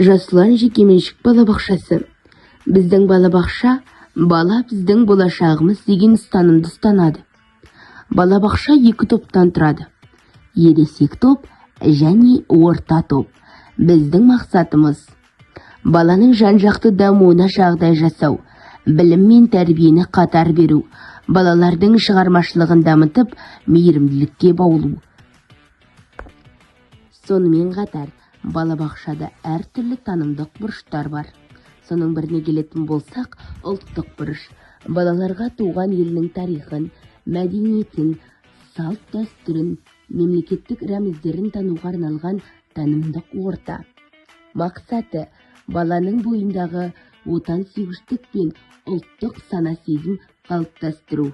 Жасұлан жекеменшік балабақшасы. Біздің балабақша бала біздің болашағымыз деген ұстанымды ұстанады. Балабақша 2 топтан тұрады. Ересек топ және орта топ. Біздің мақсатымыз баланың жан-жақты дамуына жағдай жасау, білім мен тәрбиені қатар беру, балалардың шығармашылығын дамытып, мейірімділікке баулу. Сонымен қатар, балабақшада әртүрлі танымдық бұрыштар бар. Соның біріне келетін болсақ, ұлттық бұрыш. Балаларға туған елінің тарихын, мәдениетін, салт дәстүрін, мемлекеттік рәміздерін тануға арналған танымдық орта. Мақсаты баланың бойындағы отансүйгіштік пен ұлттық сана-сезім қалыптастыру.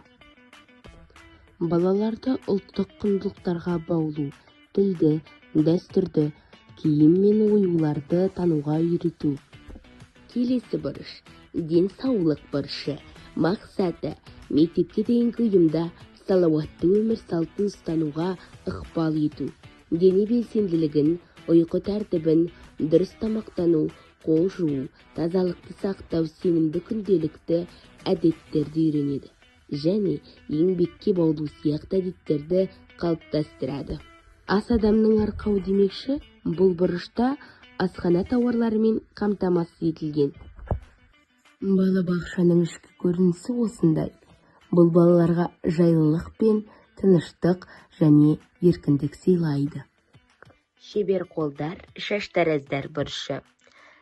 Балаларды ұлттық құндылықтарға баулу, тілді, дәстүрді, киім мен оюларды тануға үйрету. Келесі бұрыш – денсаулық бұрышы. Мақсаты мектепке дейінгі ұйымда салауатты өмір салтын ұстануға ықпал ету. Дене белсенділігін, ұйқы тәртібін, дұрыс тамақтану, қол жуу, тазалықты сақтау, сенімді күнделікті әдеттерді үйренеді және еңбекке баулу сияқты әдеттерді қалыптастырады. Ас адамның арқауы демекші, бұл бұрышта асхана тауарларымен қамтамасыз етілген. Балабақшаның ішкі көрінісі осындай. Бұл балаларға жайлылық пен тыныштық және еркіндік сыйлайды. Шебер қолдар, шаштараздар бұрышы.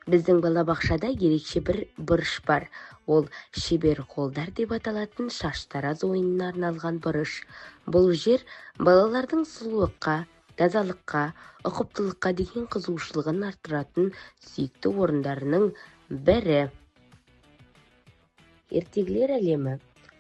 Біздің балабақшада ерекше бір бұрыш бар. Ол шебер қолдар деп аталатын шаштараз ойынына арналған бұрыш. Бұл жер балалардың сұлулыққа, тазалыққа, ұқыптылыққа деген қызығушылығын арттыратын сүйікті орындарының бірі. Ертегілер әлемі.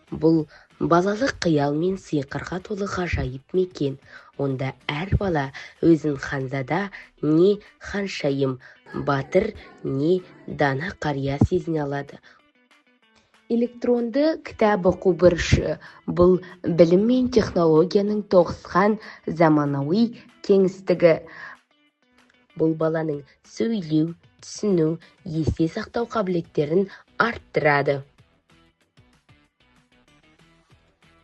Бұл балалық қиял мен сиқырға толы ғажайып мекен. Онда әр бала өзін ханзада не ханшайым, батыр не дана қария сезіне алады. Электронды кітап оқу бұрышы. Бұл білім мен технологияның тоғысқан заманауи кеңістігі. Бұл баланың сөйлеу, түсіну, есте сақтау қабілеттерін арттырады.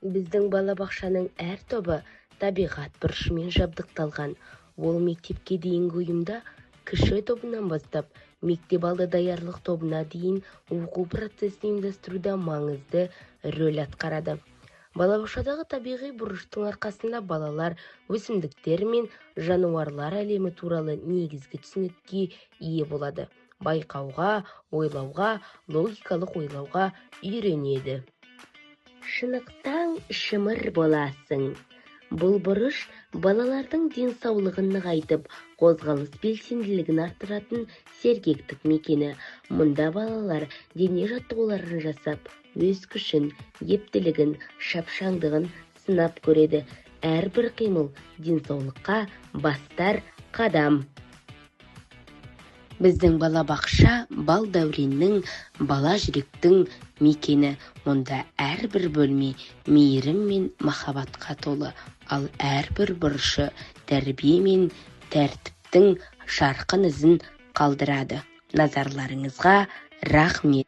Біздің балабақшаның әр тобы табиғат бұрышымен жабдықталған. Ол мектепке дейінгі ұйымда кіші тобынан бастап мектеп алды даярлық тобына дейін оқу процесін ұйымдастыруда маңызды рөл атқарады. Балабақшадағы табиғи бұрыштың арқасында балалар өсімдіктер мен жануарлар әлемі туралы негізгі түсінікке ие болады. Байқауға, ойлауға, логикалық ойлауға үйренеді. Шынықтан шымыр боласың. Бұл бұрыш балалардың денсаулығын нығайтып, қозғалыс белсенділігін арттыратын сергектік мекені. Мұнда балалар дене жаттығуларын жасап, өз күшін, ептілігін, шапшаңдығын сынап көреді. Әрбір қимыл денсаулыққа бастар қадам. Біздің балабақша бал дәуреннің, бала жүректің мекені. Мұнда әрбір бөлме мейірім мен махаббатқа толы, ал әрбір бұрышы тәрбие мен тәртіптің жарқын ізін қалдырады. Назарларыңызға рахмет.